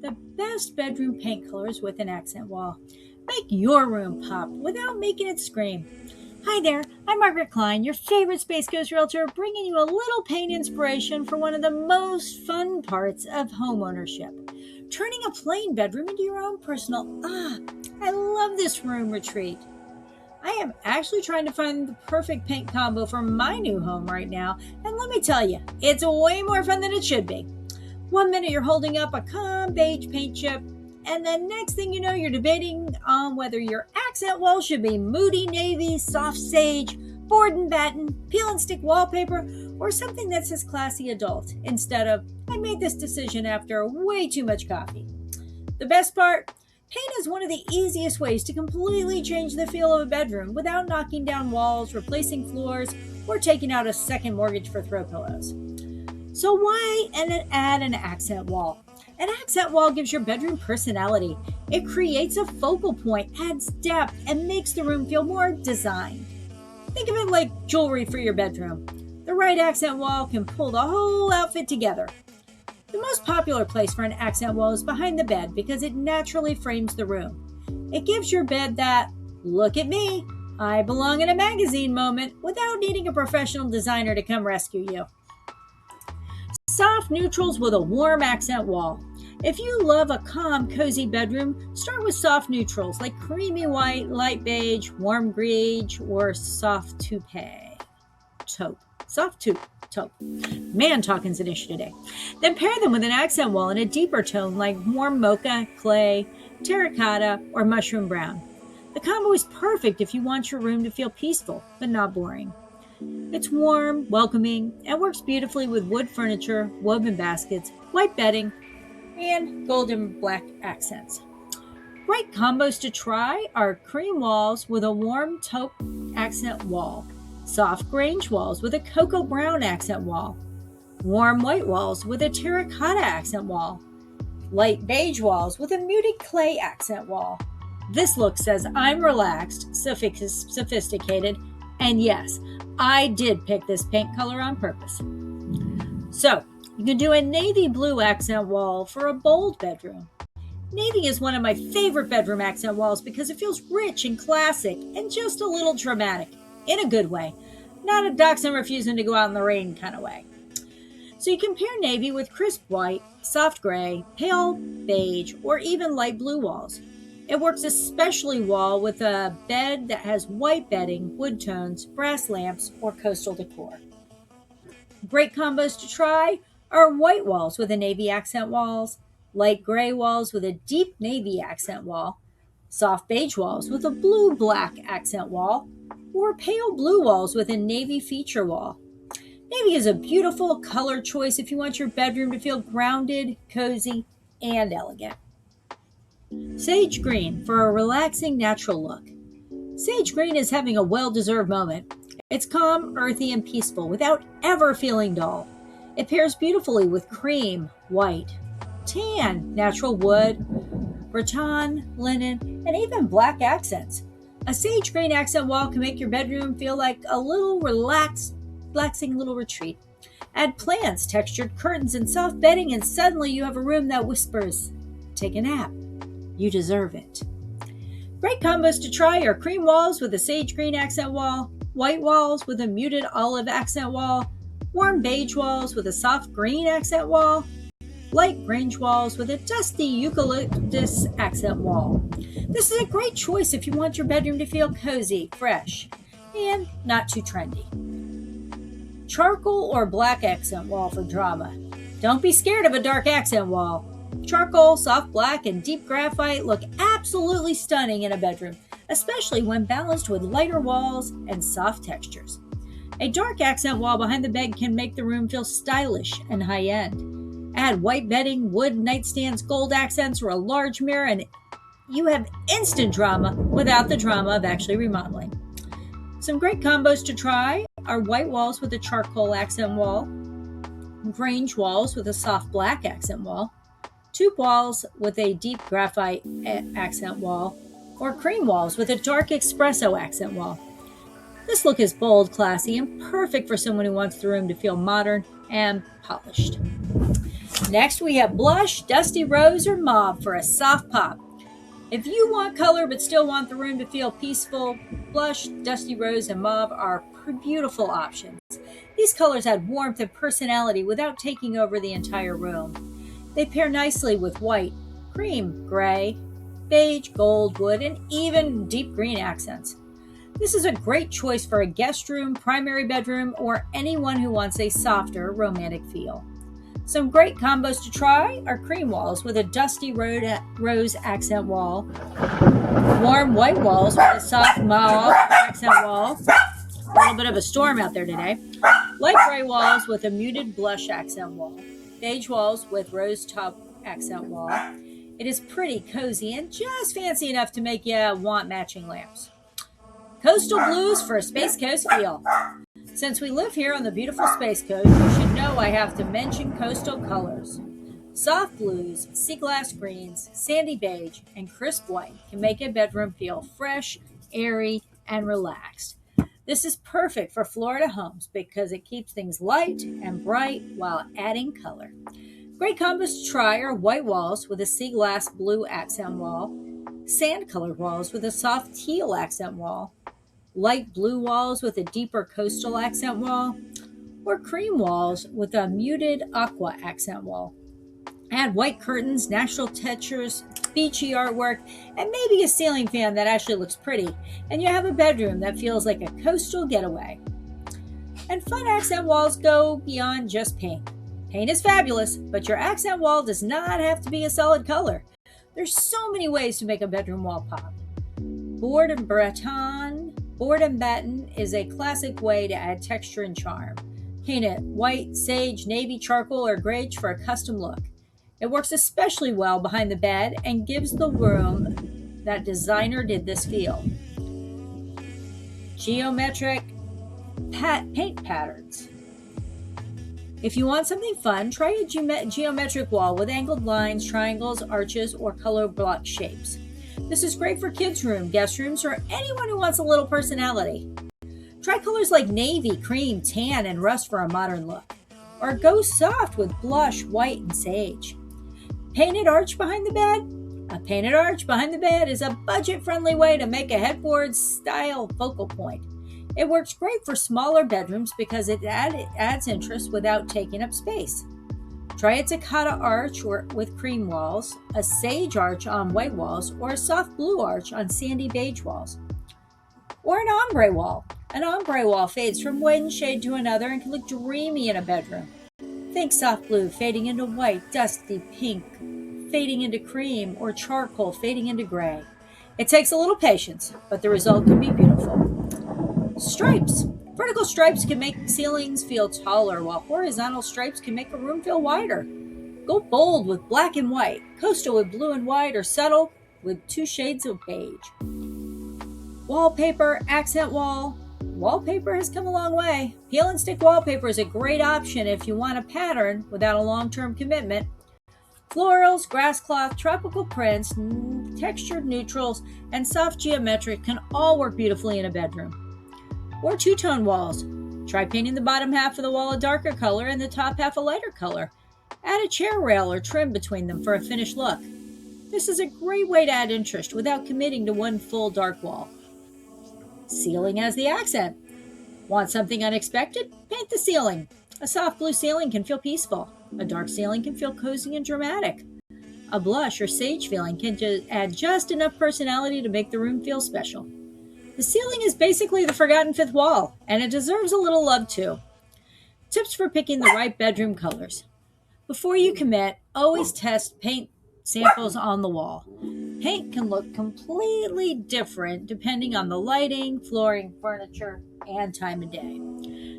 the best bedroom paint colors with an accent wall. Make your room pop without making it scream. Hi there, I'm Margarett Klein, your favorite Space Coast Realtor, bringing you a little paint inspiration for one of the most fun parts of homeownership. Turning a plain bedroom into your own personal, I love this room retreat. I am actually trying to find the perfect paint combo for my new home right now, and let me tell you, it's way more fun than it should be. One minute you're holding up a calm beige paint chip, and then next thing you know, you're debating on whether your accent wall should be moody navy, soft sage, board and batten, peel and stick wallpaper, or something that says classy adult instead of, I made this decision after way too much coffee. The best part? Paint is one of the easiest ways to completely change the feel of a bedroom without knocking down walls, replacing floors, or taking out a second mortgage for throw pillows. So why add an accent wall? An accent wall gives your bedroom personality. It creates a focal point, adds depth, and makes the room feel more designed. Think of it like jewelry for your bedroom. The right accent wall can pull the whole outfit together. The most popular place for an accent wall is behind the bed because it naturally frames the room. It gives your bed that, look at me, I belong in a magazine moment without needing a professional designer to come rescue you. Soft neutrals with a warm accent wall. If you love a calm, cozy bedroom, start with soft neutrals like creamy white, light beige, warm beige, or soft taupe. Man, talking's an issue today. Then pair them with an accent wall in a deeper tone like warm mocha, clay, terracotta, or mushroom brown. The combo is perfect if you want your room to feel peaceful, but not boring. It's warm, welcoming, and works beautifully with wood furniture, woven baskets, white bedding, and gold and black accents. Great combos to try are cream walls with a warm taupe accent wall, soft grange walls with a cocoa brown accent wall, warm white walls with a terracotta accent wall, light beige walls with a muted clay accent wall. This look says I'm relaxed, sophisticated, and yes, I did pick this paint color on purpose. So, you can do a navy blue accent wall for a bold bedroom. Navy is one of my favorite bedroom accent walls because it feels rich and classic and just a little dramatic, in a good way, not a dachshund refusing to go out in the rain kind of way. So you can pair navy with crisp white, soft gray, pale beige, or even light blue walls. It works especially well with a bed that has white bedding, wood tones, brass lamps, or coastal decor. Great combos to try are white walls with a navy accent walls, light gray walls with a deep navy accent wall, soft beige walls with a blue-black accent wall, or pale blue walls with a navy feature wall. Navy is a beautiful color choice if you want your bedroom to feel grounded, cozy, and elegant. Sage green for a relaxing, natural look. Sage green is having a well-deserved moment. It's calm, earthy, and peaceful without ever feeling dull. It pairs beautifully with cream, white, tan, natural wood, rattan, linen, and even black accents. A sage green accent wall can make your bedroom feel like a little relaxing little retreat. Add plants, textured curtains, and soft bedding, and suddenly you have a room that whispers, take a nap. You deserve it. Great combos to try are cream walls with a sage green accent wall, white walls with a muted olive accent wall, warm beige walls with a soft green accent wall, light grange walls with a dusty eucalyptus accent wall. This is a great choice if you want your bedroom to feel cozy, fresh, and not too trendy. Charcoal or black accent wall for drama. Don't be scared of a dark accent wall. Charcoal, soft black, and deep graphite look absolutely stunning in a bedroom, especially when balanced with lighter walls and soft textures. A dark accent wall behind the bed can make the room feel stylish and high-end. Add white bedding, wood nightstands, gold accents, or a large mirror, and you have instant drama without the drama of actually remodeling. Some great combos to try are white walls with a charcoal accent wall, grange walls with a soft black accent wall, taupe walls with a deep graphite accent wall, or cream walls with a dark espresso accent wall. This look is bold, classy, and perfect for someone who wants the room to feel modern and polished. Next, we have blush, dusty rose, or mauve for a soft pop. If you want color but still want the room to feel peaceful, blush, dusty rose, and mauve are beautiful options. These colors add warmth and personality without taking over the entire room. They pair nicely with white, cream, gray, beige, gold, wood, and even deep green accents. This is a great choice for a guest room, primary bedroom, or anyone who wants a softer, romantic feel. Some great combos to try are cream walls with a dusty rose accent wall, warm white walls with a soft mauve accent wall, a little bit of a storm out there today, light gray walls with a muted blush accent wall, beige walls with rose top accent wall. It is pretty cozy and just fancy enough to make you want matching lamps. Coastal blues for a Space Coast feel. Since we live here on the beautiful Space Coast, you should know I have to mention coastal colors. Soft blues, sea glass greens, sandy beige, and crisp white can make a bedroom feel fresh, airy, and relaxed. This is perfect for Florida homes because it keeps things light and bright while adding color. Great combos to try are white walls with a sea glass blue accent wall, sand-colored walls with a soft teal accent wall, light blue walls with a deeper coastal accent wall, or cream walls with a muted aqua accent wall. Add white curtains, natural textures, beachy artwork, and maybe a ceiling fan that actually looks pretty, and you have a bedroom that feels like a coastal getaway. And fun accent walls go beyond just paint. Paint is fabulous, but your accent wall does not have to be a solid color. There's so many ways to make a bedroom wall pop. Board and batten is a classic way to add texture and charm. Paint it white, sage, navy, charcoal, or gray for a custom look. It works especially well behind the bed and gives the room that designer did this feel. Geometric paint patterns. If you want something fun, try a geometric wall with angled lines, triangles, arches, or color block shapes. This is great for kids' room, guest rooms, or anyone who wants a little personality. Try colors like navy, cream, tan, and rust for a modern look. Or go soft with blush, white, and sage. Painted arch behind the bed? A painted arch behind the bed is a budget-friendly way to make a headboard-style focal point. It works great for smaller bedrooms because it adds interest without taking up space. Try a terracotta arch with cream walls, a sage arch on white walls, or a soft blue arch on sandy beige walls. Or an ombre wall. An ombre wall fades from one shade to another and can look dreamy in a bedroom. Think soft blue fading into white, dusty pink fading into cream, or charcoal fading into gray. It takes a little patience, but the result can be beautiful. Stripes. Vertical stripes can make ceilings feel taller, while horizontal stripes can make a room feel wider. Go bold with black and white, coastal with blue and white, or subtle with 2 shades of beige. Wallpaper, accent wall. Wallpaper has come a long way. Peel and stick wallpaper is a great option if you want a pattern without a long-term commitment. Florals, grass cloth, tropical prints, textured neutrals, and soft geometric can all work beautifully in a bedroom. Or two-tone walls. Try painting the bottom half of the wall a darker color and the top half a lighter color. Add a chair rail or trim between them for a finished look. This is a great way to add interest without committing to one full dark wall. Ceiling as the accent. Want something unexpected? Paint the ceiling. A soft blue ceiling can feel peaceful. A dark ceiling can feel cozy and dramatic. A blush or sage feeling can add just enough personality to make the room feel special. The ceiling is basically the forgotten fifth wall, and it deserves a little love too. Tips for picking the right bedroom colors. Before you commit, always test paint samples on the wall. Paint can look completely different depending on the lighting, flooring, furniture, and time of day.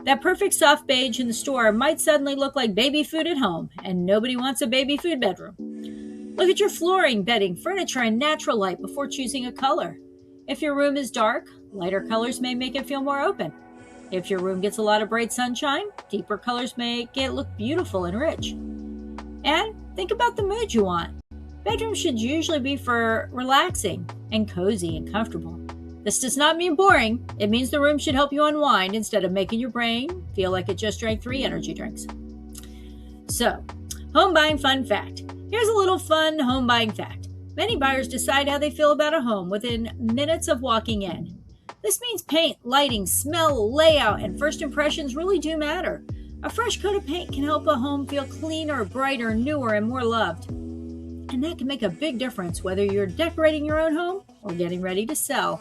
That perfect soft beige in the store might suddenly look like baby food at home, and nobody wants a baby food bedroom. Look at your flooring, bedding, furniture, and natural light before choosing a color. If your room is dark, lighter colors may make it feel more open. If your room gets a lot of bright sunshine, deeper colors make it look beautiful and rich. And think about the mood you want. Bedrooms should usually be for relaxing and cozy and comfortable. This does not mean boring. It means the room should help you unwind instead of making your brain feel like it just drank 3 energy drinks. So, Home buying fun fact. Here's a little fun home buying fact. Many buyers decide how they feel about a home within minutes of walking in. This means paint, lighting, smell, layout, and first impressions really do matter. A fresh coat of paint can help a home feel cleaner, brighter, newer, and more loved. And that can make a big difference whether you're decorating your own home or getting ready to sell.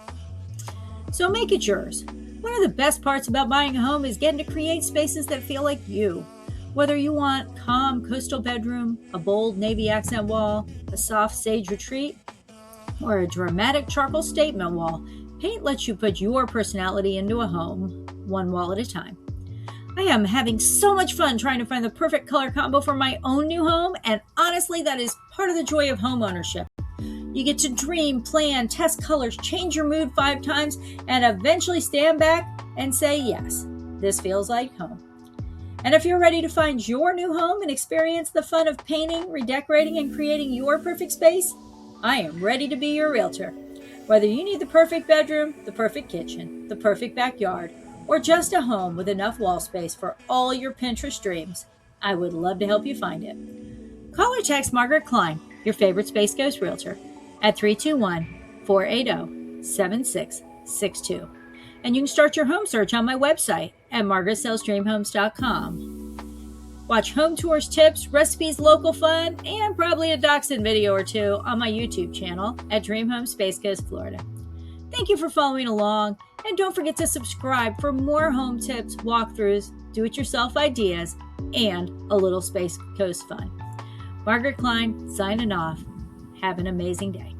So make it yours. One of the best parts about buying a home is getting to create spaces that feel like you. Whether you want calm coastal bedroom, a bold navy accent wall, a soft sage retreat, or a dramatic charcoal statement wall, paint lets you put your personality into a home, one wall at a time. I am having so much fun trying to find the perfect color combo for my own new home, and honestly, that is part of the joy of home ownership. You get to dream, plan, test colors, change your mood 5 times, and eventually stand back and say, yes, this feels like home. And if you're ready to find your new home and experience the fun of painting, redecorating, and creating your perfect space, I am ready to be your realtor. Whether you need the perfect bedroom, the perfect kitchen, the perfect backyard, or just a home with enough wall space for all your Pinterest dreams, I would love to help you find it. Call or text Margarett Klein, your favorite Space Coast Realtor, at 321-480-7662. And you can start your home search on my website at margarettsellsdreamhomes.com. Watch home tours, tips, recipes, local fun, and probably a dachshund video or two on my YouTube channel at Dream Home Space Coast, Florida. Thank you for following along, and don't forget to subscribe for more home tips, walkthroughs, do-it-yourself ideas, and a little Space Coast fun. Margarett Klein, signing off. Have an amazing day.